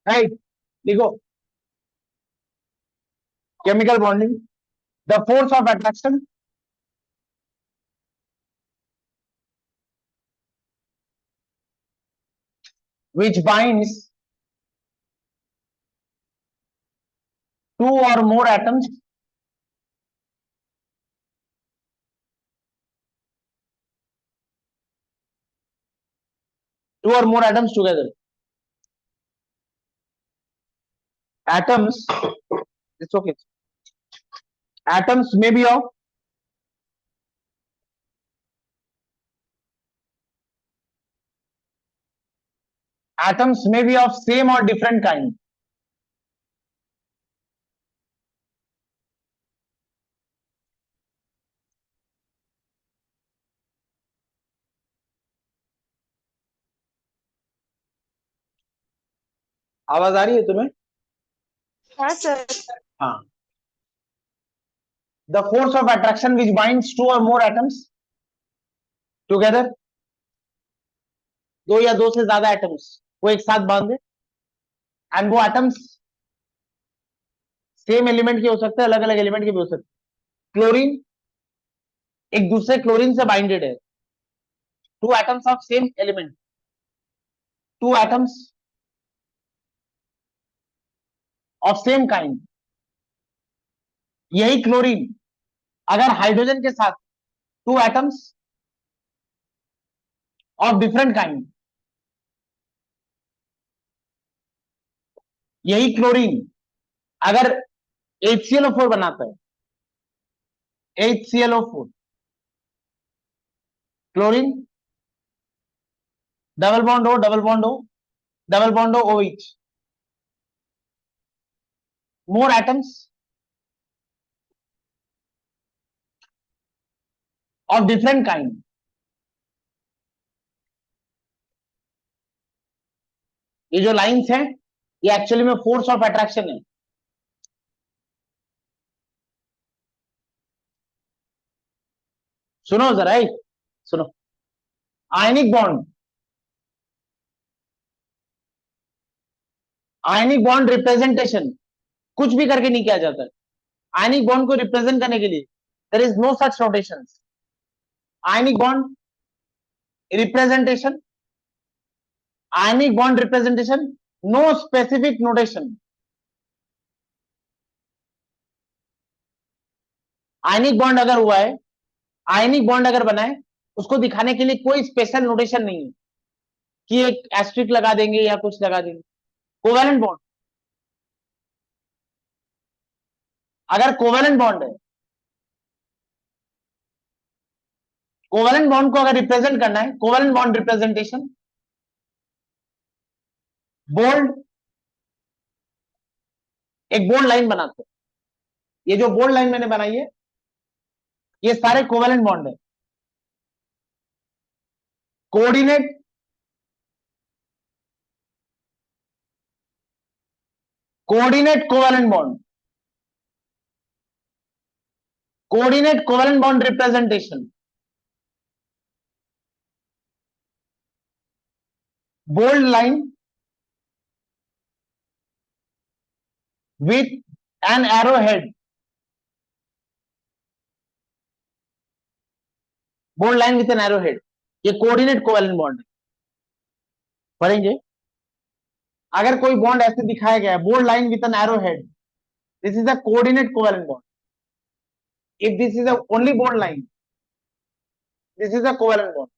Right, लिखो chemical bonding, the force of attraction which binds two or more atoms together. Atoms, it's okay. Atoms may be of same or different kind. आवाज आ रही है तुम्हें? हाँ sir. हाँ, the force of attraction which binds two or more atoms together, दो या दो से ज्यादा एटम्स को एक साथ बांधे, एंड वो एटम्स सेम एलिमेंट के हो सकते हैं, अलग अलग एलिमेंट के भी हो सकते हैं। क्लोरीन एक दूसरे क्लोरीन से बाइंडेड है, two atoms of same element, two atoms of same kind. यही क्लोरीन अगर हाइड्रोजन के साथ two atoms of different kind, यही क्लोरीन अगर HClO4 बनाता है, HClO4 chlorine double bond O, double bond O, double bond O OH, more atoms of different kind, ये जो लाइंस हैं ये एक्चुअली में फोर्स ऑफ अट्रैक्शन है। सुनो जरा, सुनो, आयनिक बॉन्ड, आयनिक बॉन्ड रिप्रेजेंटेशन कुछ भी करके नहीं किया जाता है। आयनिक बॉन्ड को रिप्रेजेंट करने के लिए there is no such notation. Ionic bond representation, ionic bond representation, no specific notation. Ionic bond अगर हुआ है, आयनिक बॉन्ड अगर बना है, उसको दिखाने के लिए कोई स्पेशल नोटेशन नहीं है कि एक एस्ट्रिक लगा देंगे या कुछ लगा देंगे। कोवेलेंट बॉन्ड, अगर कोवेलेंट बॉन्ड है, कोवेलेंट बॉन्ड को अगर रिप्रेजेंट करना है, कोवेलेंट बॉन्ड रिप्रेजेंटेशन बोल्ड, एक बोल्ड लाइन बनाते हैं। ये जो बोल्ड लाइन मैंने बनाई है ये सारे कोवेलेंट बॉन्ड है। Coordinate, coordinate covalent bond, coordinate covalent bond representation bold line with an arrowhead, bold line with an arrowhead, ये कोऑर्डिनेट कोवेलेंट बॉन्ड है। पढ़ेंगे, अगर कोई बॉन्ड ऐसे दिखाया गया है, bold line with an arrowhead, this is a coordinate covalent bond. If this is a only bond line, this is a covalent bond.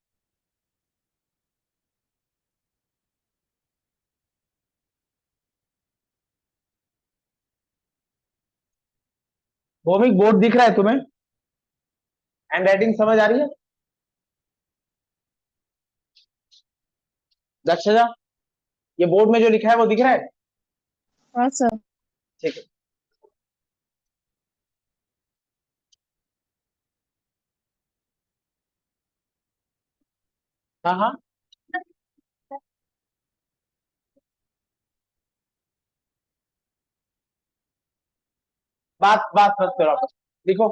भौमिक बोर्ड दिख रहा है तुम्हें? हैंड राइटिंग समझ आ रही है? दक्षता, ये बोर्ड में जो लिखा है वो दिख रहा है? हाँ सर। ठीक है। हाँ हाँ, बात बात मत करो आप। लिखो,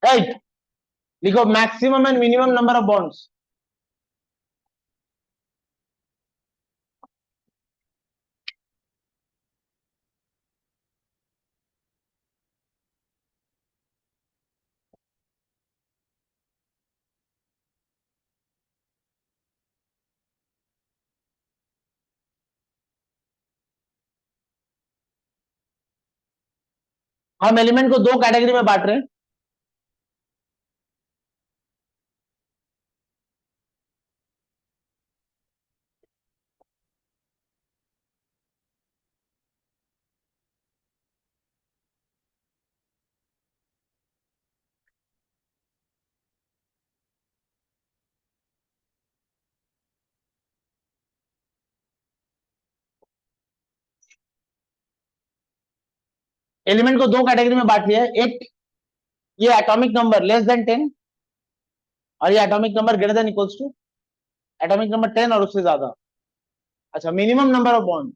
राइट। लिखो maximum and minimum number of bonds. हम एलिमेंट को दो कैटेगरी में बांट रहे हैं। एलिमेंट को दो कैटेगरी में बांट लिया है। एक ये एटॉमिक नंबर लेस देन 10 और ये atomic number greater than equals to atomic number 10 और उससे ज्यादा। अच्छा, मिनिमम नंबर ऑफ बॉन्ड,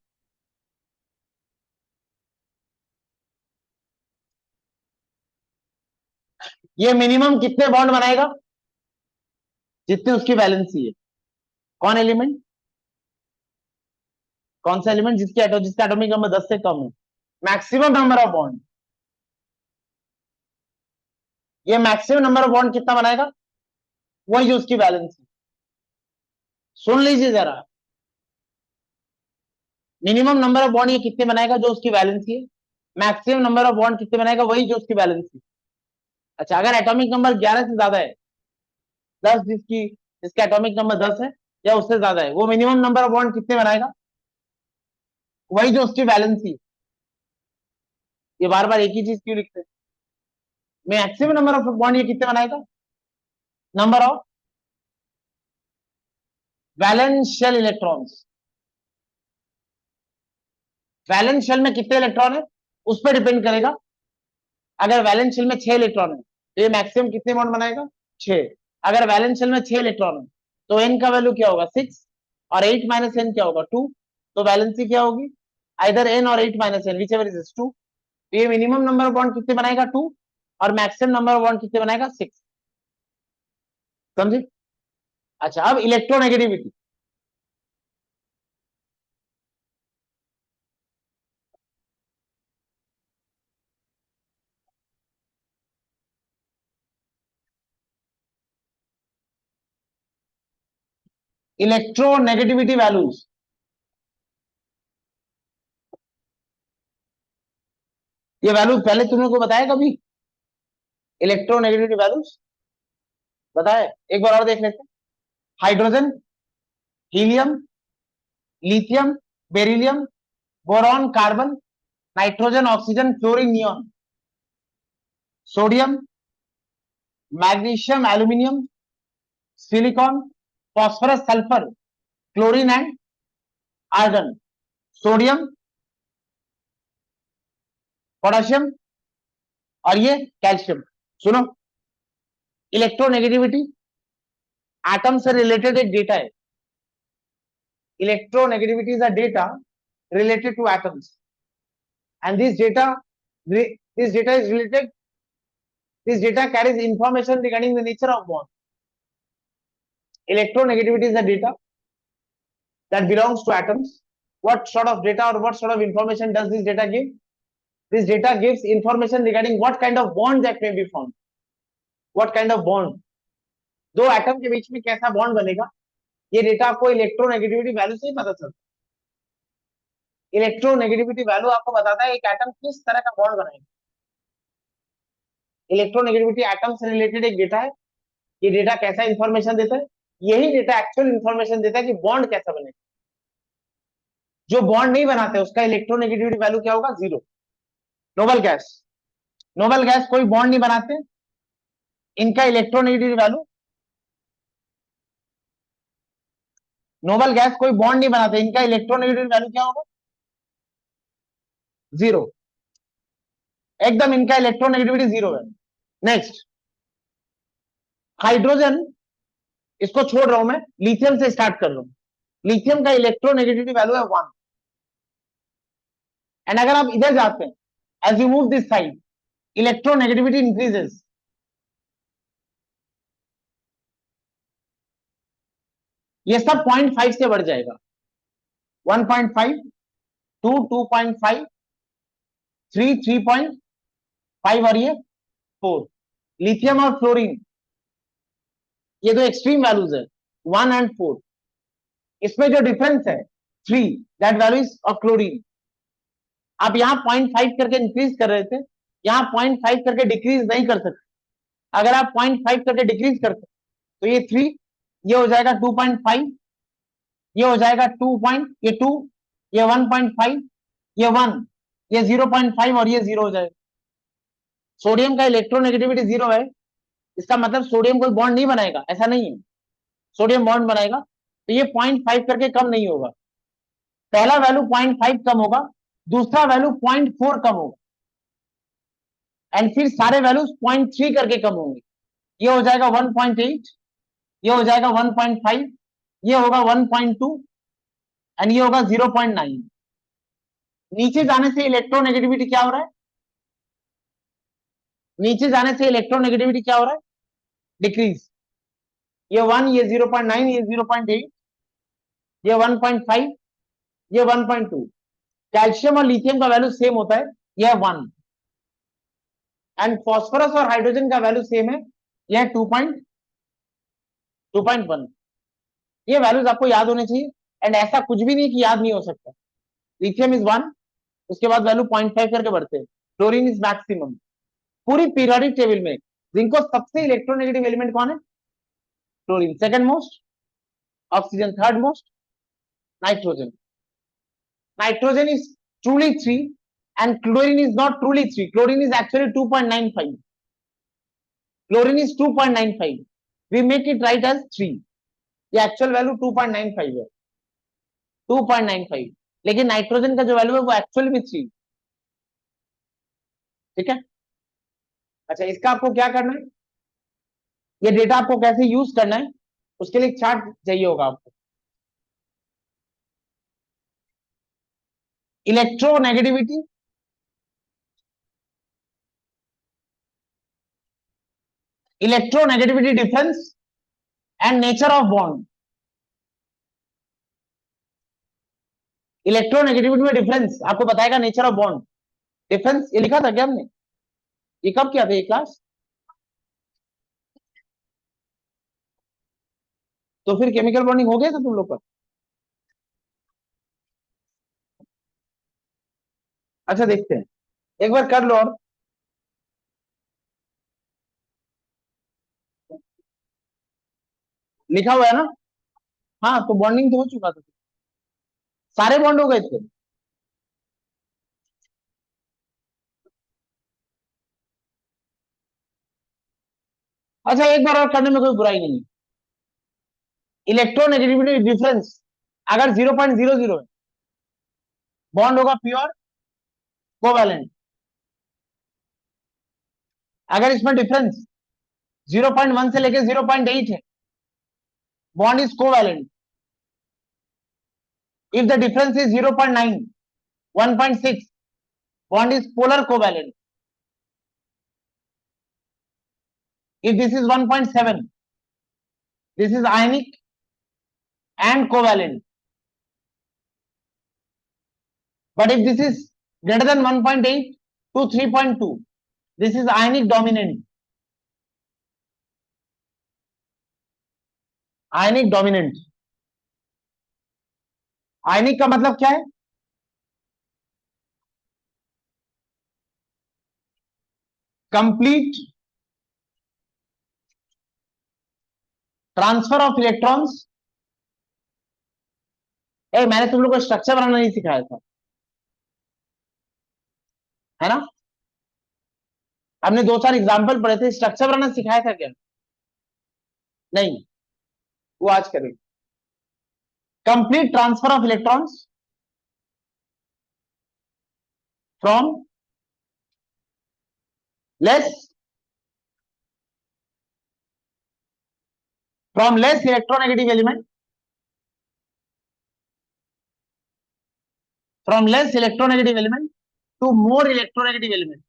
ये मिनिमम कितने बॉन्ड बनाएगा? जितने उसकी वैलेंसी है। कौन एलिमेंट? कौन सा एलिमेंट जिसका एटॉमिक नंबर 10 से कम है? Maximum number of bond. ये मैक्सिमम नंबर ऑफ बॉन्ड कितना बनाएगा? वही जो उसकी वैलेंसी। सुन लीजिए जरा, मिनिमम नंबर ऑफ बॉन्ड ये कितने बनाएगा? जो उसकी वैलेंसी है। मैक्सिमम नंबर ऑफ बॉन्ड कितने बनाएगा? वही जो उसकी वैलेंसी। अच्छा, अगर एटॉमिक नंबर 11 से ज्यादा है, 10 जिसका एटॉमिक नंबर 10 है या उससे ज्यादा है, वो मिनिमम नंबर ऑफ बॉन्ड कितने बनाएगा? वही जो उसकी वैलेंसी। ये बार बार एक ही चीज क्यों लिखते हैं? मैक्सिमम नंबर ऑफ बॉन्ड ये कितने बनाएगा? Number of valence shell electrons. Valence shell में कितने इलेक्ट्रॉन है उस पर डिपेंड करेगा। अगर वैलेंस शेल में 6 इलेक्ट्रॉन है तो ये मैक्सिमम कितने बॉन्ड बनाएगा? 6। अगर वैलेंस शेल में 6 इलेक्ट्रॉन है तो एन का वैल्यू क्या होगा? 6 और 8 माइनस एन क्या होगा? 2। तो वैलेंसी क्या होगी? आइदर एन और 8 माइनस एन, व्हिचएवर इज 2। तो ये मिनिमम नंबर ऑफ बॉन्ड कितने बनाएगा? 2। और मैक्सिमम नंबर ऑफ बॉन्ड कितने बनाएगा? 6। समझे? अच्छा, अब इलेक्ट्रोनेगेटिविटी। इलेक्ट्रोनेगेटिविटी वैल्यूज, ये वैल्यू पहले तुमने को बताया कभी? इलेक्ट्रोनेगेटिविटी वैल्यूज बताया? एक बार और देख लेते हैं। Hydrogen, helium, lithium, beryllium, boron, carbon, nitrogen, oxygen, fluorine, neon, sodium, magnesium, aluminium, silicon, phosphorus, sulphur, chlorine and argon, sodium, potassium और ये कैल्शियम। सुनो, इलेक्ट्रोनेगेटिविटी एटम से रिलेटेड एक डेटा है। Electronegativity is a data related to atoms, and this data is related, this data carries information regarding the nature of bond. Electronegativity is the data that belongs to atoms. What sort of data or what sort of information does this data give? This data gives information regarding what kind of bond that may be formed. What kind of bond? दो atom के बीच में कैसा bond बनेगा, ये data आपको electronegativity value से ही पता चलता है। इलेक्ट्रोनेगेटिविटी वैल्यू आपको बताता है एक एटम किस तरह का बॉन्ड बनाएगा। इलेक्ट्रोनेगेटिविटी एटम से रिलेटेड एक डेटा है। ये डेटा कैसा इंफॉर्मेशन देता है? यही डेटा एक्चुअल इंफॉर्मेशन देता है कि बॉन्ड कैसा बनेगा। जो बॉन्ड नहीं बनाते उसका इलेक्ट्रोनेगेटिविटी वैल्यू क्या होगा? 0। नोबल गैस, नोबल गैस कोई बॉन्ड नहीं बनाते, इनका इलेक्ट्रोनेगेटिविटी वैल्यू, नोबल गैस कोई बॉन्ड नहीं बनाते, इनका इलेक्ट्रोनेगेटिविटी वैल्यू क्या होगा? 0। एकदम इनका इलेक्ट्रोनेगेटिविटी 0 है। नेक्स्ट, हाइड्रोजन, इसको छोड़ रहा हूं मैं, लिथियम से स्टार्ट कर रहा हूं। लिथियम का इलेक्ट्रोनेगेटिविटी वैल्यू है 1। एंड अगर आप इधर जाते हैं, as you move this side, electronegativity increases. ये सब 0.5 से बढ़ जाएगा, 1.5, 2, 2.5, 3, 3.5 और ये 4। लिथियम और फ्लोरीन ये दो एक्सट्रीम वैल्यूज है, 1 एंड 4। इसमें जो डिफरेंस है 3, that value is of chlorine. आप यहाँ 0.5 करके इंक्रीज कर रहे थे, यहाँ 0.5 करके डिक्रीज नहीं कर सकते। अगर आप 0.5 करके डिक्रीज करते तो ये 3, ये हो जाएगा 2.5, ये हो जाएगा 2 पॉइंट, ये 2, ये 1.5, ये 1, ये 0.5 और ये 0 हो जाएगा। सोडियम का इलेक्ट्रोनेगेटिविटी 0 है, इसका मतलब सोडियम कोई बॉन्ड नहीं बनाएगा, ऐसा नहीं है, सोडियम बॉन्ड बनाएगा। तो ये 0.5 करके कम नहीं होगा। पहला वैल्यू 0.5 कम होगा, दूसरा वैल्यू 0.4 कम होगा, एंड फिर सारे वैल्यूज 0.3 करके कम होंगे। ये हो जाएगा 1.8, ये हो जाएगा 1.5, ये होगा 1.2 एंड ये होगा 0.9। नीचे जाने से इलेक्ट्रोनेगेटिविटी क्या हो रहा है, नीचे जाने से इलेक्ट्रोनेगेटिविटी क्या हो रहा है, डिक्रीज। ये 1, ये 0.9, ये 0.8, ये 1.5, ये 1.2। कैल्शियम और लिथियम का वैल्यू सेम होता है, यह 1, एंड फॉस्फोरस और हाइड्रोजन का वैल्यू सेम है, यह 2.1। ये वैल्यूज आपको याद होने चाहिए, एंड ऐसा कुछ भी नहीं कि याद नहीं हो सकता। लिथियम इज 1, उसके बाद वैल्यू 0.5 करके बढ़ते हैं। Chlorine is maximum. पूरी पीरियोडिक टेबल में जिनको सबसे इलेक्ट्रोनेगेटिव एलिमेंट कौन है, chlorine second most, oxygen third most, nitrogen. Nitrogen is truly 3 and chlorine is not truly 3. Chlorine is actually 2.95. Chlorine is 2.95. We make it right as 3. ये actual value 2.95 है, 2.95। लेकिन nitrogen का जो वैल्यू है वो actual में 3। ठीक है। अच्छा, इसका आपको क्या करना है, ये डेटा आपको कैसे यूज करना है, उसके लिए एक चार्ट चाहिए होगा आपको। Electronegativity, electronegativity difference and nature of bond. Electronegativity में डिफरेंस आपको बताएगा नेचर ऑफ बॉन्ड। डिफरेंस ये लिखा था क्या हमने, ये कब किया था ये क्लास, तो फिर केमिकल बॉन्डिंग हो गया था तुम लोग का। अच्छा देखते हैं, एक बार कर लो। और लिखा हुआ है ना, हाँ तो बॉन्डिंग तो हो चुका था, सारे बॉन्ड हो गए थे। अच्छा एक बार और करने में कोई बुराई नहीं है। इलेक्ट्रोनेगेटिविटी डिफरेंस अगर 0.00 है, बॉन्ड होगा प्योर कोवैलेंट। अगर इसमें डिफरेंस 0.1 से लेकर 0.8 है, bond is covalent. If the difference is 0.9, 1.6, bond is polar covalent. If this is 1.7, this is ionic and covalent. But if this is greater than 1.8 to 3.2, this is ionic dominant. Ionic dominant. Ionic का मतलब क्या है, complete transfer of electrons। मैंने तुम लोग को structure बनाना नहीं सिखाया था, है ना। हमने दो चार एग्जांपल पढ़े थे, स्ट्रक्चर बनाना सिखाया था क्या, नहीं, वो आज करेंगे। Complete transfer of electrons from less electronegative element, from less electronegative element to more electronegative element।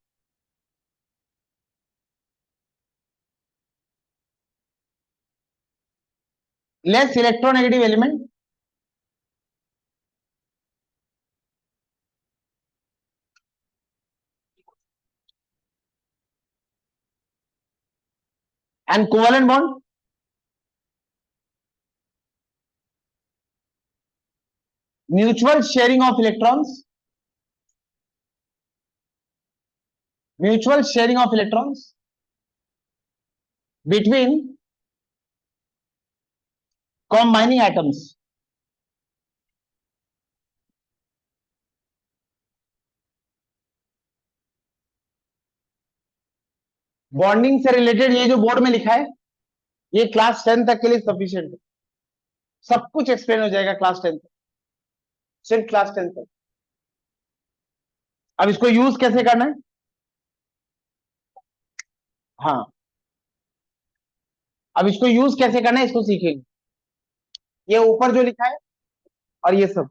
Less electronegative element, and covalent bond, mutual sharing of electrons, mutual sharing of electrons between combining atoms. Bonding से related ये जो board में लिखा है ये class 10 तक के लिए सफिशिएंट है, सब कुछ एक्सप्लेन हो जाएगा क्लास 10 तक, सिर्फ क्लास 10 तक। अब इसको यूज कैसे करना है, हाँ, अब इसको यूज कैसे करना है इसको सीखेंगे, ये ऊपर जो लिखा है और ये सब।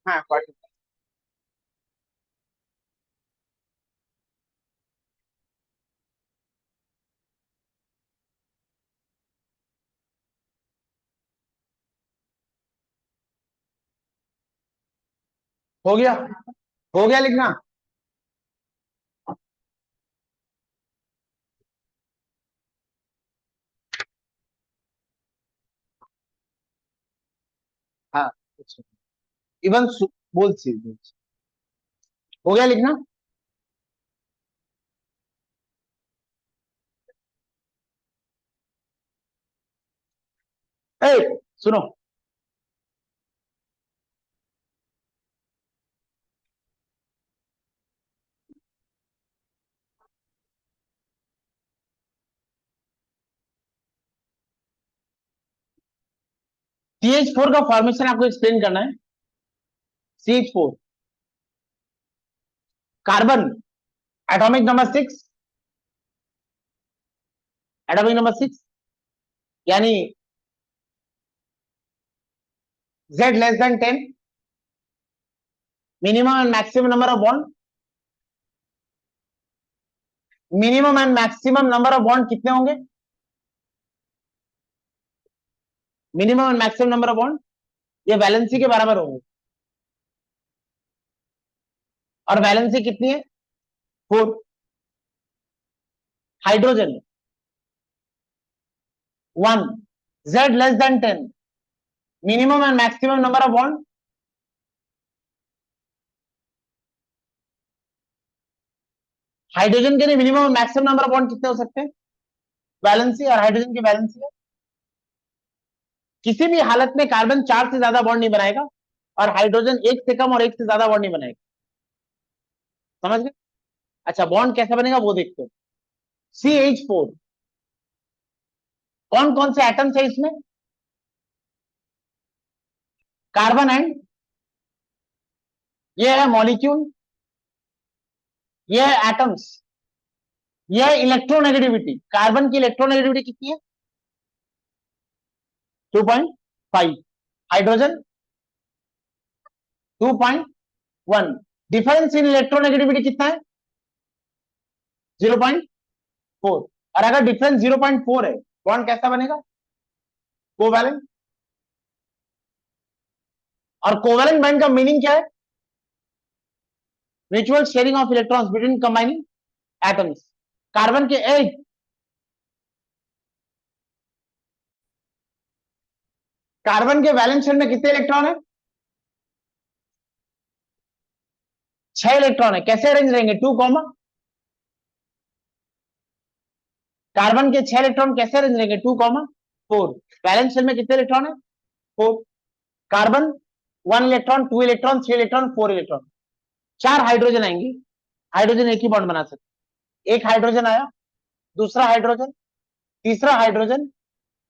हाँ, हो गया, हो गया लिखना। हाँ, इवन बोल सी, हो गया लिखना। ए, सुनो, CH4 का फॉर्मेशन आपको एक्सप्लेन करना है। CH4 carbon, atomic number 6, atomic number 6 यानी Z less than 10, minimum and maximum number of bond, minimum and maximum number of bond कितने होंगे, minimum and maximum number of bond ये वैलेंसी के बराबर होंगे, और वैलेंसी कितनी है 4। Hydrogen 1, Z less than 10, minimum and maximum number of bond, hydrogen के लिए minimum and maximum number of bond कितने हो सकते हैं, वैलेंसी और हाइड्रोजन की वैलेंसी है। किसी भी हालत में कार्बन 4 से ज्यादा बॉन्ड नहीं बनाएगा और हाइड्रोजन 1 से कम और 1 से ज्यादा बॉन्ड नहीं बनाएगा, समझ गए। अच्छा, बॉन्ड कैसा बनेगा वो देखते हैं। CH4 कौन कौन से एटम्स है इसमें, कार्बन एंड, ये है मॉलिक्यूल, ये है एटम्स, ये है इलेक्ट्रोनेगेटिविटी। कार्बन की इलेक्ट्रोनेगेटिविटी कितनी है 2.5, हाइड्रोजन 2.1। डिफरेंस इन इलेक्ट्रोनेगेटिविटी कितना है? 0.4। और अगर डिफरेंस 0.4 है, बॉन्ड कैसा बनेगा? कोवैलेंट। और कोवैलेंट बॉन्ड का मीनिंग क्या है? Mutual sharing of electrons between combining atoms. Carbon के कार्बन के वैलेंस शेल में कितने इलेक्ट्रॉन है? 6 इलेक्ट्रॉन है। कैसे अरेंज रहेंगे? 2 कॉमा, कार्बन के 6 इलेक्ट्रॉन कैसे अरेंज रहेंगे? 2 कॉमा 4। वैलेंस शेल में कितने इलेक्ट्रॉन है? 4। Carbon 1 electron, 2 electron, 3 electron, 4 electron. 4 hydrogen आएंगे। हाइड्रोजन एक ही बॉन्ड बना सकते। एक हाइड्रोजन आया, दूसरा हाइड्रोजन, तीसरा हाइड्रोजन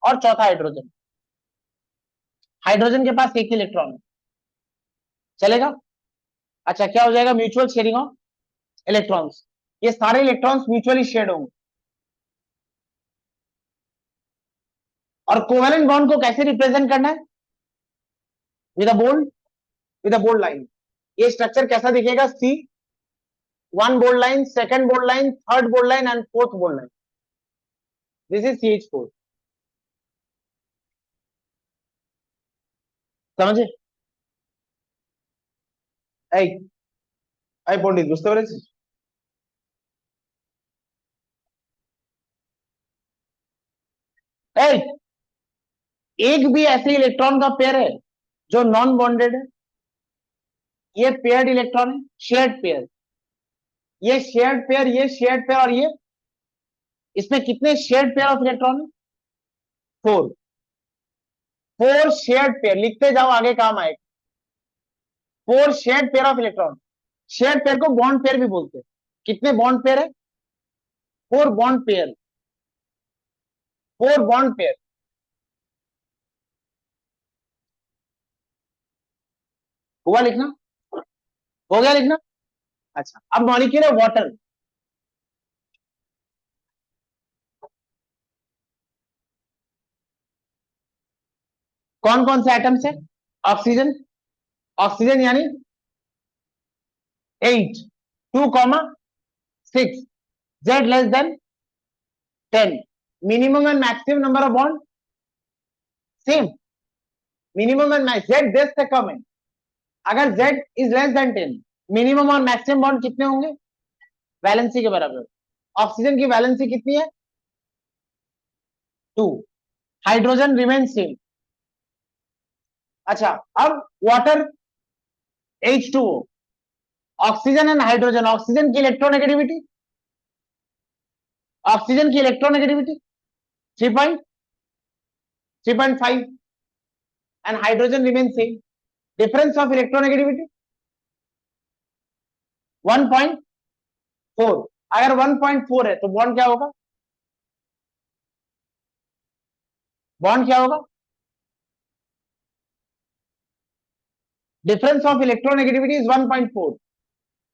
और चौथा हाइड्रोजन। हाइड्रोजन के पास एक इलेक्ट्रॉन है, चलेगा? अच्छा, क्या हो जाएगा? Mutual sharing of electrons. ये सारे इलेक्ट्रॉन्स म्यूचुअली शेयर्ड होंगे। और कोवेलेंट बॉन्ड को कैसे रिप्रेजेंट करना है? With a bold line. ये स्ट्रक्चर कैसा दिखेगा? C, 1 bold line, second bold line, third bold line and fourth bold line. This is CH4। समझे? पंडित बुझते पेरेছি। एक भी ऐसे इलेक्ट्रॉन का पेयर है जो नॉन बॉन्डेड है। ये पेयर्ड इलेक्ट्रॉन है, शेयर्ड पेयर। ये शेयर्ड पेयर, ये शेयर्ड पेयर और ये, इसमें कितने शेयर्ड पेयर ऑफ इलेक्ट्रॉन है? 4। 4 शेयर्ड पेयर। लिखते जाओ, आगे काम आएगा। 4 shared pair of electron. Shared pair को बॉन्ड पेयर भी बोलते हैं। कितने बॉन्ड पेयर है? 4 बॉन्ड पेयर। 4 bond pair. हुआ लिखना? हो गया लिखना? अच्छा, अब मॉलिक्यूल है वाटर। कौन कौन से एटम्स है? ऑक्सीजन। ऑक्सीजन यानी 8, 2,6, Z less than 10। Minimum and maximum number of bond same. Minimum and max Z 10 से कम है। अगर Z is less than 10, minimum और मैक्सिमम बॉन्ड कितने होंगे? वैलेंसी के बराबर। ऑक्सीजन की वैलेंसी कितनी है? 2। Hydrogen remain same. अच्छा, अब water H2O। Oxygen and hydrogen. Oxygen की इलेक्ट्रोनेगेटिविटी, ऑक्सीजन की electronegativity 3.5 and hydrogen remain same. Difference of electronegativity 1.4। अगर 1.4 है तो बॉन्ड क्या होगा? बॉन्ड क्या होगा? Difference of electronegativity is 1.4।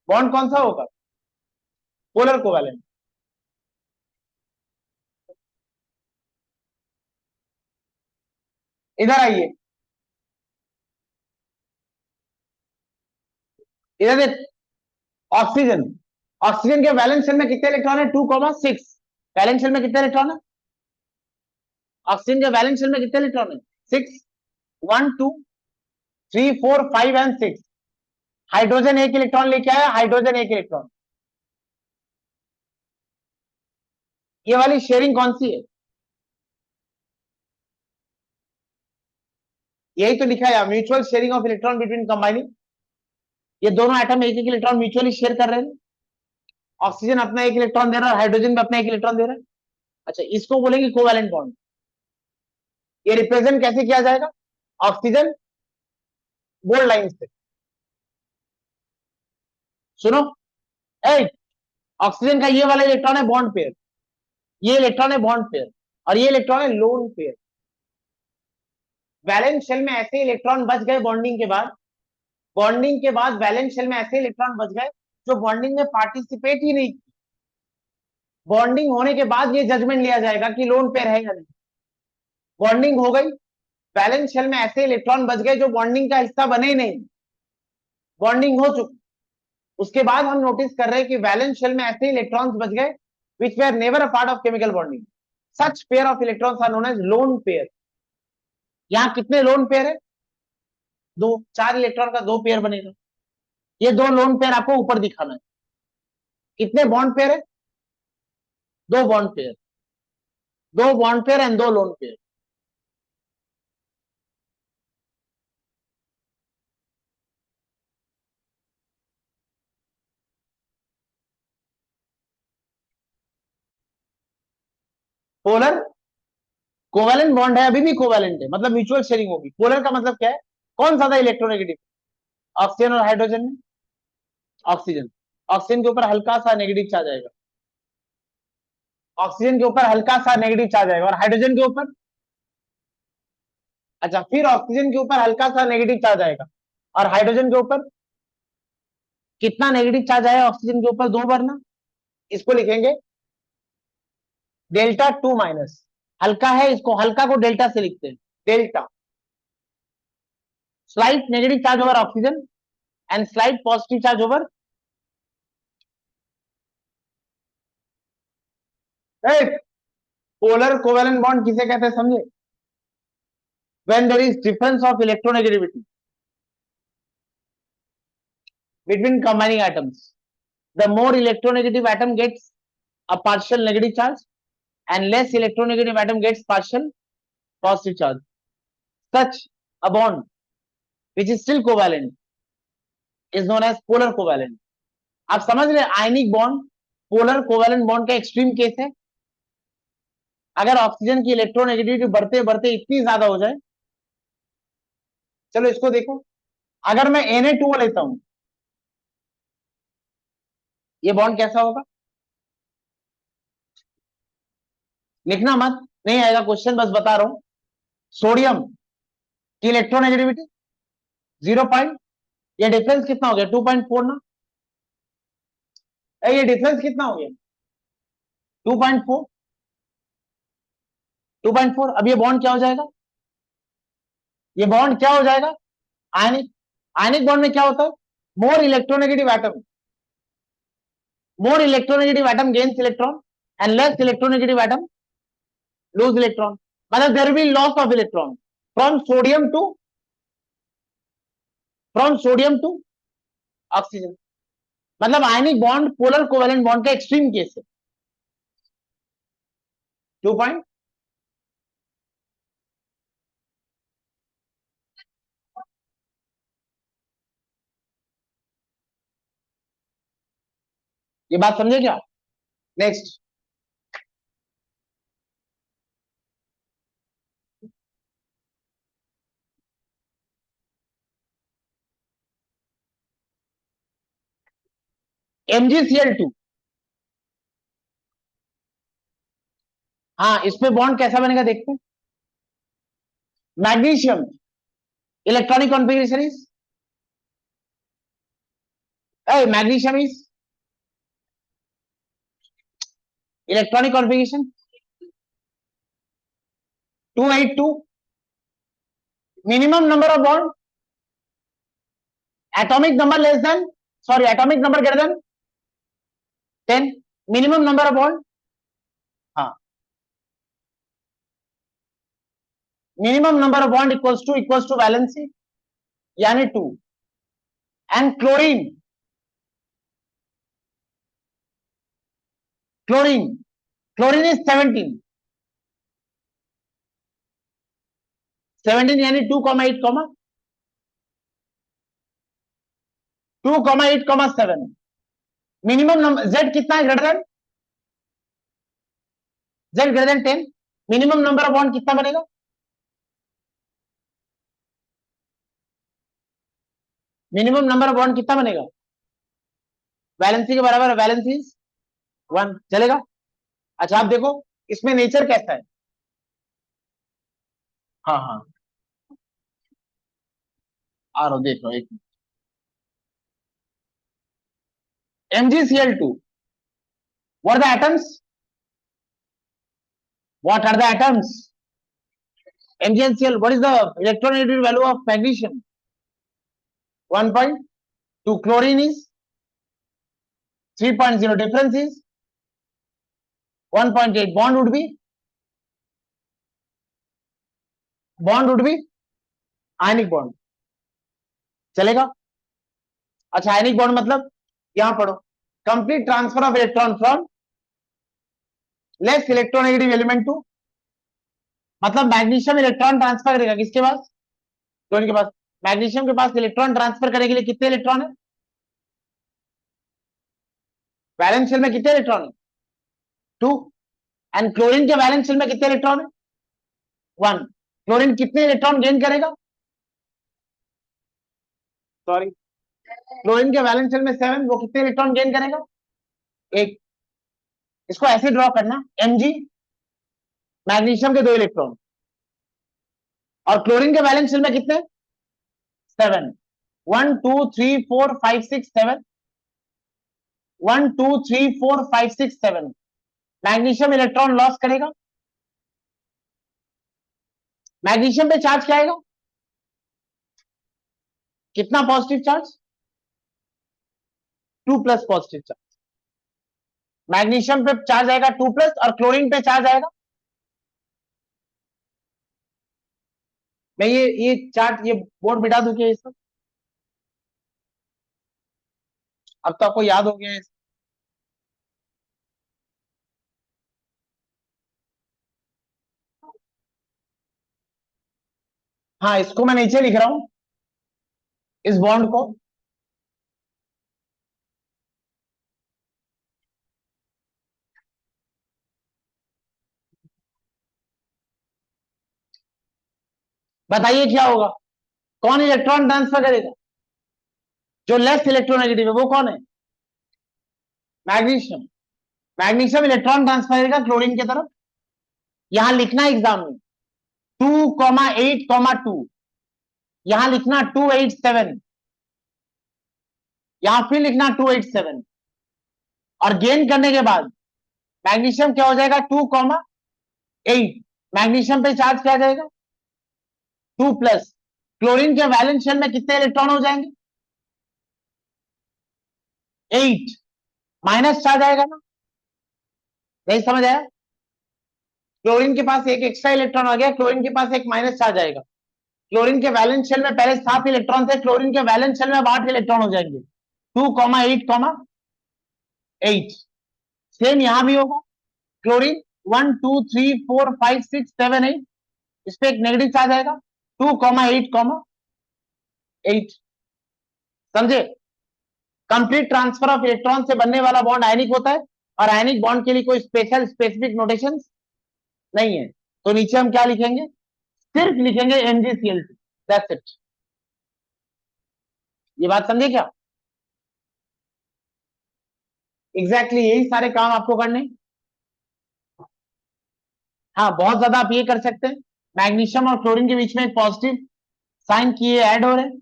Bond कौन सा होगा? Polar covalent. इधर आइए, इधर देख। ऑक्सीजन, ऑक्सीजन के वैलेंस शेल में कितने इलेक्ट्रॉन है? 2,6। वैलेंस शेल में कितने इलेक्ट्रॉन है? ऑक्सीजन के वैलेंस शेल में कितने इलेक्ट्रॉन है? 6। 1 2 3 4 5 एंड 6। हाइड्रोजन एक इलेक्ट्रॉन लेके आया, हाइड्रोजन एक इलेक्ट्रॉन। ये वाली शेयरिंग कौन सी है? यही तो लिखा है, mutual sharing of electron between combining. ये दोनों एटम एक एक इलेक्ट्रॉन म्यूचुअली शेयर कर रहे हैं। ऑक्सीजन अपना एक इलेक्ट्रॉन दे रहा है, हाइड्रोजन भी अपना एक इलेक्ट्रॉन दे रहा है। अच्छा, इसको बोलेंगे कोवैलेंट बॉन्ड। ये रिप्रेजेंट कैसे किया जाएगा? ऑक्सीजन बोल्ड लाइन से। सुनो, ऑक्सीजन का ये वाला इलेक्ट्रॉन है बॉन्ड पेयर, ये इलेक्ट्रॉन है बॉन्ड पेयर, और ये इलेक्ट्रॉन है लोन पेयर। वैलेंस शेल में ऐसे इलेक्ट्रॉन बच गए बॉन्डिंग के बाद। बॉन्डिंग के बाद वैलेंस शेल में ऐसे इलेक्ट्रॉन बच गए जो बॉन्डिंग में पार्टिसिपेट ही नहीं। बॉन्डिंग होने के बाद ये जजमेंट लिया जाएगा कि लोन पेयर है या नहीं। बॉन्डिंग हो गई, वैलेंस शेल में ऐसे इलेक्ट्रॉन बच गए जो बॉन्डिंग का हिस्सा बने ही नहीं, बॉन्डिंग हो चुकी। उसके बाद हम नोटिस कर रहे हैं कि वैलेंस शेल में ऐसे इलेक्ट्रॉन्स बच गए which were never a part of chemical bonding. Such pair of electrons are known as lone pair. यहाँ कितने लोन पेयर है? दो, 4 इलेक्ट्रॉन का 2 पेयर बनेगा। ये 2 लोन पेयर आपको ऊपर दिखाना है। कितने बॉन्ड पेयर है? 2 bond pair, 2 bond pair and 2 lone pair. Polar covalent bond है, अभी भी कोवैलेंट है, मतलब म्यूचुअल शेयरिंग होगी। पोलर का मतलब क्या है? कौन ज्यादा इलेक्ट्रोनेगेटिव? ऑक्सीजन और हाइड्रोजन में ऑक्सीजन। ऑक्सीजन के ऊपर हल्का सा नेगेटिव चार्ज आएगा, ऑक्सीजन के ऊपर हल्का सा नेगेटिव चार्ज आएगा, और हाइड्रोजन के ऊपर, अच्छा, फिर ऑक्सीजन के ऊपर हल्का सा नेगेटिव चार्ज आएगा, और हाइड्रोजन के ऊपर कितना नेगेटिव चार्ज आएगा? ऑक्सीजन के ऊपर 2 बार ना। इसको लिखेंगे डेल्टा 2 माइनस। हल्का है, इसको हल्का को डेल्टा से लिखते हैं, delta. Slight negative charge over oxygen and slight positive charge over polar covalent bond किसे कहते हैं समझे? When there is difference of electronegativity between combining atoms, the more electronegative atom gets a partial negative charge and less electronegative atom gets partial positive charge. Such a bond which is still covalent is known as polar covalent. आप समझ रहे? आयनिक bond polar covalent bond का extreme case है। अगर oxygen की electronegativity बढ़ते बढ़ते इतनी ज्यादा हो जाए, चलो इसको देखो, अगर मैं Na2 लेता हूं, ये बॉन्ड कैसा होगा? लिखना मत, नहीं आएगा क्वेश्चन, बस बता रहा हूं। सोडियम की इलेक्ट्रोनेगेटिविटी 0 पॉइंट, ये डिफरेंस कितना हो गया? 2.4 ना। ये डिफरेंस कितना हो गया? 2.4, 2.4। अब ये बॉन्ड क्या हो जाएगा? ये बॉन्ड क्या हो जाएगा? आयनिक। आयनिक बॉन्ड में क्या होता है? More electronegative atom, more electronegative atom gains electron and less electronegative atom lose electron. मतलब there will be loss of electron from sodium to oxygen. मतलब ionic bond polar covalent bond का extreme case है। 2 point, ये बात समझे क्या? Next, MgCl2। हाँ, इसमें बॉन्ड कैसा बनेगा देखते हैं। Magnesium electronic configuration is, magnesium is electronic configuration 282। Minimum number of bond, atomic number less than, sorry, atomic number greater than 10। Minimum number of bond, हाँ, minimum number of bond equals to valency यानी 2। And chlorine, chlorine chlorine is 17, 17 यानी 2,8, 2,8,7। Minimum number Z कितना है greater than, Z greater than 10। Minimum number of bond कितना बनेगा? Minimum number of bond कितना बनेगा? Valency के बराबर, वैलेंसी 1, चलेगा। अच्छा, आप देखो इसमें नेचर कैसा है। हाँ हाँ, आ रहा देख लो एक। MgCl2, what are the atoms? What are the atoms? MgNCl. What is the electronegativity value of magnesium? 1.2. Chlorine is 3.0. Difference is 1.8. Bond would be ionic bond. चलेगा? अच्छा, आयनिक बॉन्ड मतलब यहां पढ़ो, complete transfer of electron from less electronegative element to, मतलब magnesium electron transfer करेगा किसके पास? Chlorine के पास. Magnesium के पास इलेक्ट्रॉन ट्रांसफर करने के लिए कितने इलेक्ट्रॉन है? वैलेंस शेल में कितने इलेक्ट्रॉन है? 2. एंड क्लोरीन के वैलेंस शेल में कितने इलेक्ट्रॉन है? 1. क्लोरीन कितने इलेक्ट्रॉन गेन करेगा? सॉरी, क्लोरीन के वैलेंस शेल में 7. वो कितने इलेक्ट्रॉन गेन करेगा? 1. इसको ऐसे ड्रॉ करना, Mg मैग्नीशियम के 2 इलेक्ट्रॉन और क्लोरीन के वैलेंस शेल में कितने? 7. 1 2 3 4 5 6 7. 1 2 3 4 5 6 7. मैग्नीशियम इलेक्ट्रॉन लॉस करेगा. मैग्नीशियम पे चार्ज क्या आएगा? कितना positive charge? 2 plus positive charge. Magnesium पे चार्ज आएगा 2 प्लस और क्लोरीन पे चार्ज आएगा. मैं ये चार्ट, ये बोर्ड मिटा दूं क्या? ये सब अब तो आपको याद हो गया है. हाँ, इसको मैं नीचे लिख रहा हूं, इस बॉन्ड को. बताइए क्या होगा? कौन इलेक्ट्रॉन ट्रांसफर करेगा? जो लेस इलेक्ट्रोनेगेटिव है वो कौन है? मैग्नीशियम. मैग्नीशियम इलेक्ट्रॉन ट्रांसफर करेगा क्लोरीन की तरफ. यहां लिखना एग्जाम में 2,8,2. यहां लिखना 287. यहां फिर लिखना 287. और गेन करने के बाद मैग्नीशियम क्या हो जाएगा? 2,8. मैग्नीशियम पे चार्ज क्या आ जाएगा? 2 प्लस. क्लोरीन के वैलेंस शेल में कितने इलेक्ट्रॉन हो जाएंगे? 8. माइनस चार्ज आएगा ना? नहीं समझ आया? क्लोरीन के पास एक एक्स्ट्रा इलेक्ट्रॉन आ गया, क्लोरीन के पास एक माइनस चार्ज आएगा. क्लोरीन के वैलेंस शेल में पहले 7 इलेक्ट्रॉन थे, क्लोरीन के वैलेंस शेल में अब 8 इलेक्ट्रॉन हो जाएंगे. 2,8,8. सेम यहां भी होगा. क्लोरीन 1 2 3 4 5 6 7 8. इस पे एक नेगेटिव चार्ज आएगा. 2,8,8. समझे? कंप्लीट ट्रांसफर ऑफ इलेक्ट्रॉन से बनने वाला बॉन्ड आयनिक होता है और आयनिक बॉन्ड के लिए कोई स्पेशल स्पेसिफिक नोटेशन नहीं है. तो नीचे हम क्या लिखेंगे? सिर्फ लिखेंगे MgCl2. That's it. ये बात समझे क्या? एग्जैक्टली यही सारे काम आपको करने. हाँ, बहुत ज्यादा आप ये कर सकते हैं, मैग्नीशियम और क्लोरीन के बीच में एक पॉजिटिव साइन किए ऐड हो रहे हैं,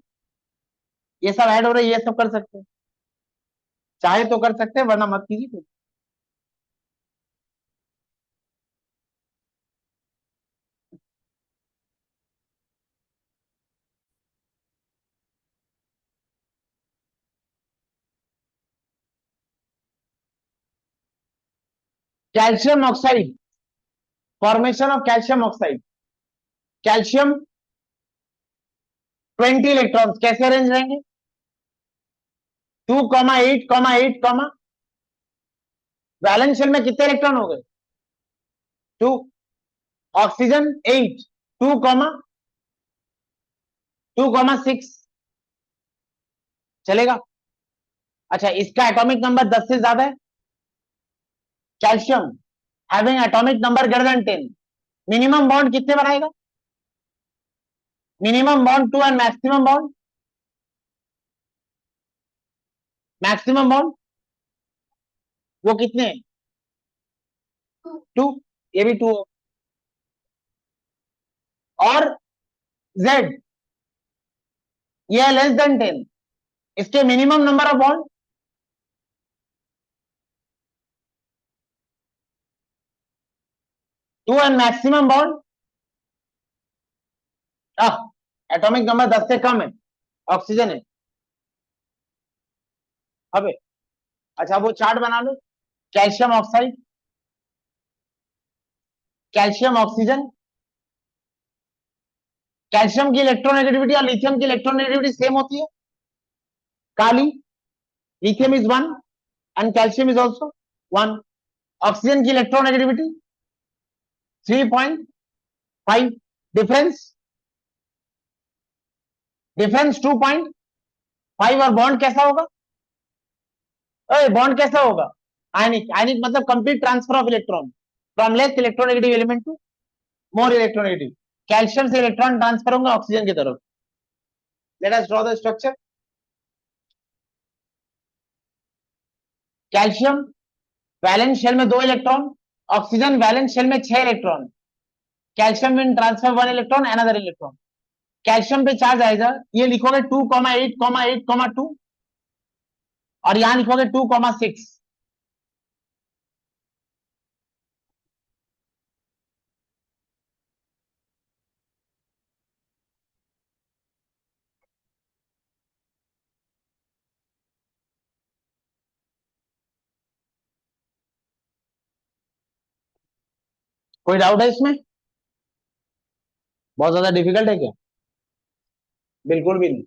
ये सब ऐड हो रहे हैं, ये सब कर सकते हैं. चाहे तो कर सकते हैं, वरना मत कीजिए. Calcium oxide, formation of calcium oxide. Calcium 20 electrons कैसे अरेंज रहेंगे? 2,8,8, वैलेंस शेल में कितने इलेक्ट्रॉन हो गए? 2. ऑक्सीजन 8. 2,6. चलेगा? अच्छा, इसका एटॉमिक नंबर 10 से ज्यादा है. Calcium having atomic number greater than 10. Minimum bond कितने बनाएगा? Minimum bond 2 and maximum bond वो कितने? 2. ये भी 2. और Z ये लेस देन 10. इसके minimum number of bond 2 and maximum bond atomic number 10 से कम है, ऑक्सीजन है। अबे अच्छा वो चार्ट बना लो, calcium oxide, calcium oxygen, calcium की इलेक्ट्रोनेगेटिविटी और लिथियम की इलेक्ट्रोनेगेटिविटी सेम होती है, काली, lithium is 1 and calcium is also 1। Oxygen की इलेक्ट्रोनेगेटिविटी 3.5, डिफरेंस 2.5। और बॉन्ड कैसा होगा, बॉन्ड कैसा होगा, आयनिक, आयनिक मतलब complete transfer of electron from less electronegative element to more electronegative. Calcium से इलेक्ट्रॉन ट्रांसफर होंगे ऑक्सीजन की तरफ। Let us draw the structure. Calcium valence shell में 2 इलेक्ट्रॉन, ऑक्सीजन वैलेंस शेल में 6 electron. Calcium will transfer 1 electron another electron. Calcium पे charge आएगा, ये लिखोगे 2,8,8,2 और यहां लिखोगे 2,6। कोई डाउट है इसमें, बहुत ज्यादा डिफिकल्ट है क्या, बिल्कुल भी नहीं।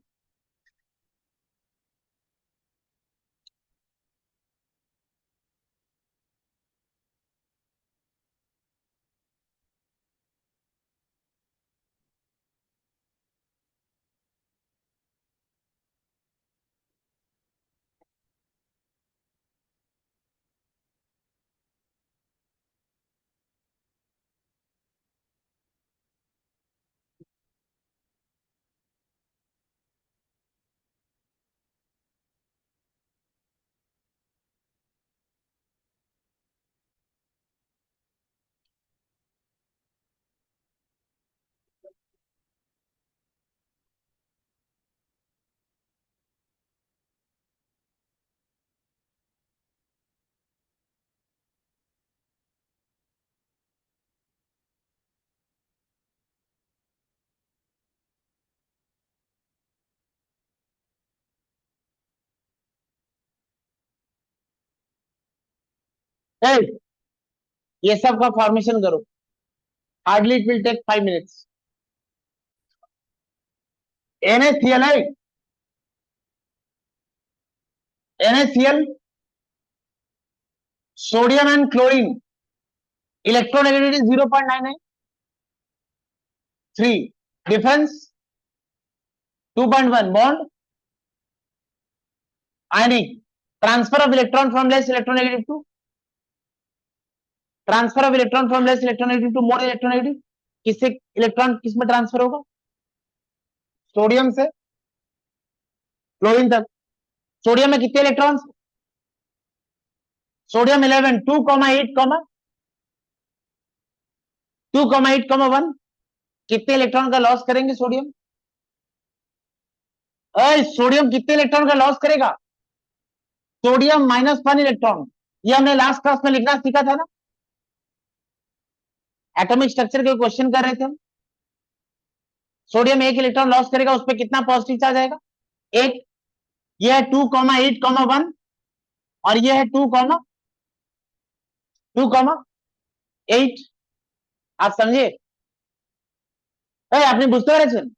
ए, ये सब का फॉर्मेशन करो, hardly it will take 5 minutes. NaCl है, NaCl, sodium and chlorine, electronegativity 0.993, difference 2.1, bond ionic, transfer of electron from less electronegative to transfer of electron from less electronegative to more electronegative. किससे electron किस में transfer होगा, sodium से chlorine तक। Sodium में कितने electrons, sodium 11, 2,8,1। कितने electron का लॉस करेंगे सोडियम, सोडियम कितने इलेक्ट्रॉन का लॉस करेगा, सोडियम -1 इलेक्ट्रॉन। ये हमने लास्ट क्लास में लिखना सीखा था ना, एटॉमिक स्ट्रक्चर के क्वेश्चन कर रहे थे हम। सोडियम 1 इलेक्ट्रॉन लॉस करेगा, उस पर कितना पॉजिटिव चार्ज आएगा, 1। यह है 2,8,1 और यह है 2,8। आप समझे, আপনি বুঝতে পেরেছেন।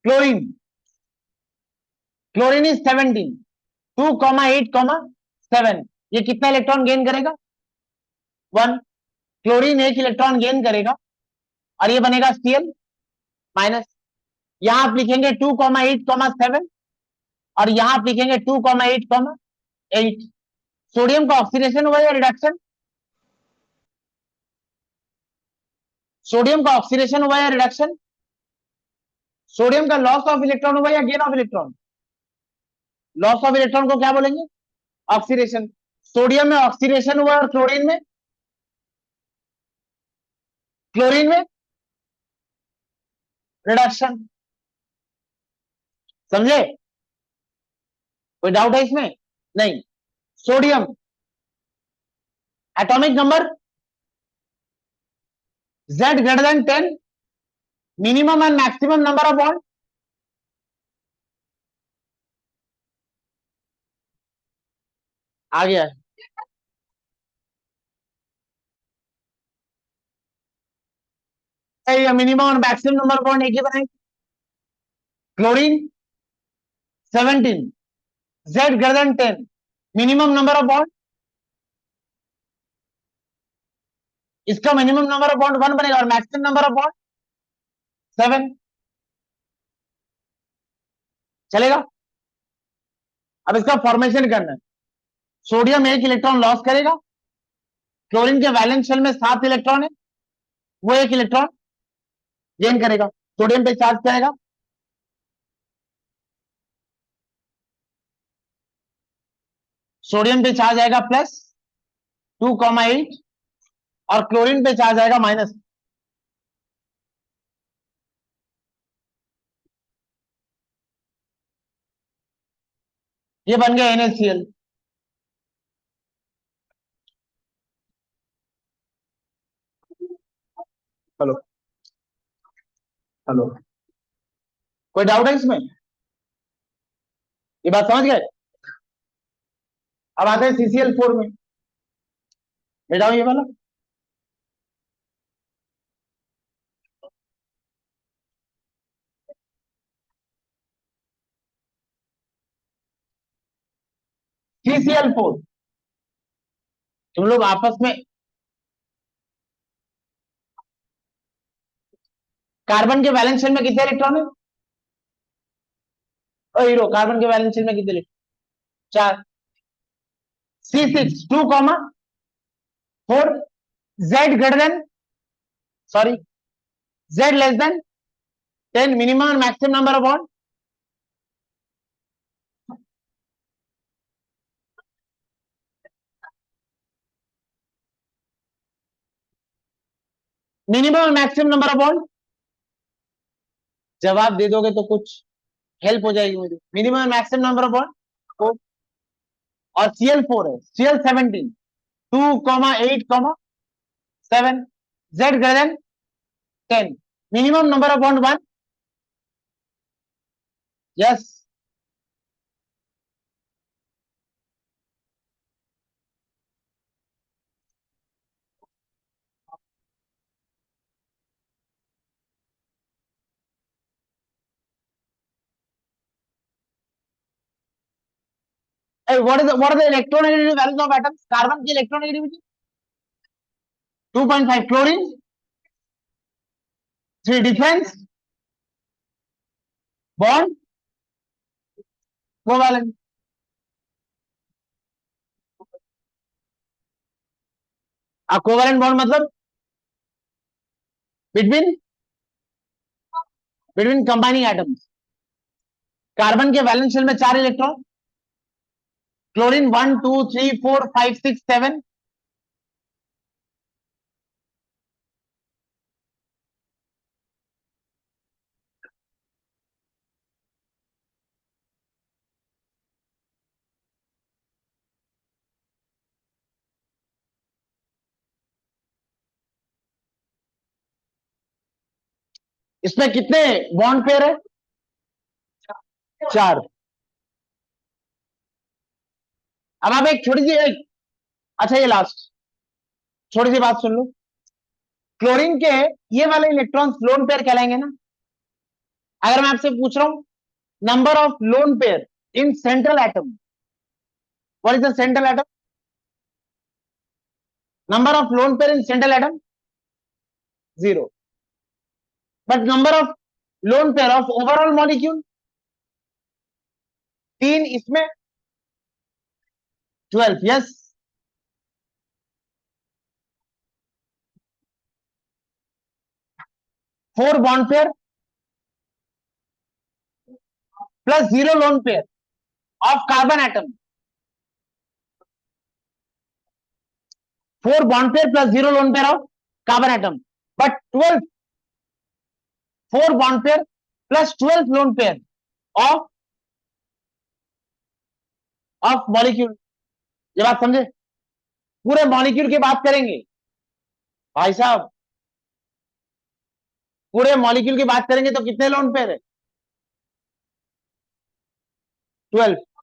Chlorine, chlorine is 17, 2,8,7। ये कितना इलेक्ट्रॉन गेन करेगा, 1। क्लोरीन 1 इलेक्ट्रॉन गेन करेगा और ये बनेगा Cl माइनस। यहां आप लिखेंगे 2,8,7 और यहां आप लिखेंगे 2,8,8। सोडियम का ऑक्सीडेशन हुआ या रिडक्शन, सोडियम का ऑक्सीडेशन हुआ या रिडक्शन, सोडियम का लॉस ऑफ इलेक्ट्रॉन हुआ या gain of electron. Loss of electron को क्या बोलेंगे, ऑक्सीडेशन। सोडियम में ऑक्सीडेशन हुआ और क्लोरीन में रिडक्शन। समझे, कोई डाउट है इसमें, नहीं। Sodium atomic number Z greater than 10, minimum and maximum number of bond, आ गया है। मिनिमम और मैक्सिमम नंबर ऑफ बॉन्ड एक ही बनाएंगे। Chlorine 17, Z greater than 10, minimum number of bond, इसका मिनिमम नंबर ऑफ बॉन्ड 1 बनेगा और मैक्सिमम नंबर ऑफ बॉन्ड 7 चलेगा। अब इसका फॉर्मेशन करना है। सोडियम एक इलेक्ट्रॉन लॉस करेगा, क्लोरीन के वैलेंस शेल में 7 इलेक्ट्रॉन है, वो एक इलेक्ट्रॉन गेन करेगा, सोडियम पे चार्ज करेगा, सोडियम पे चार्ज आएगा +2,8 और क्लोरीन पे चार्ज आएगा -। ये बन गया NaCl। हेलो हेलो, कोई डाउट है इसमें? ये बात समझ गए? अब आते हैं CCl4 में, बेटाओ ये वाला। CCl4 तुम लोग आपस में, कार्बन के वैलेंस शेल में कितने इलेक्ट्रॉन है? ओ हीरो, कार्बन के वैलेंस शेल में कितने electron? 4। C6 2,4, Z greater than, sorry, Z less than 10, minimum और maximum number of bond, minimum और मैक्सिमम नंबर ऑफ बॉन्ड। जवाब दे दोगे तो कुछ हेल्प हो जाएगी मुझे। मिनिमम और मैक्सिमम नंबर ऑफ बॉन्ड, और Cl4 है, Cl17 2,8,7, Z greater than 10, minimum number of bond 1। Yes, what are the electronegativity values of atoms? Carbon की electronegativity 2.5, chlorine 3, difference bond covalent. Covalent bond मतलब between between combining atoms. Carbon के valence shell में 4 electron, chlorine 1 2 3 4 5 6 7, इसमें कितने bond pair है? 4। अब आप एक छोटी सी अच्छा ये लास्ट छोटी सी बात सुन लो। क्लोरीन के ये वाले इलेक्ट्रॉन्स लोन पेयर कहलाएंगे ना। अगर मैं आपसे पूछ रहा हूं number of lone pair in central atom, what is the central atom? Number of lone pair in central atom 0, but number of lone pair of overall molecule 3, इसमें 12। Yes, 4 bond pair plus 0 lone pair of carbon atom, 4 bond pair plus 0 lone pair of carbon atom, but 12 4 bond pair plus 12 lone pair of molecule. ये बात समझे? पूरे molecule की बात करेंगे भाई साहब, पूरे मॉलिक्यूल की बात करेंगे तो कितने लोन पेयर है? 12।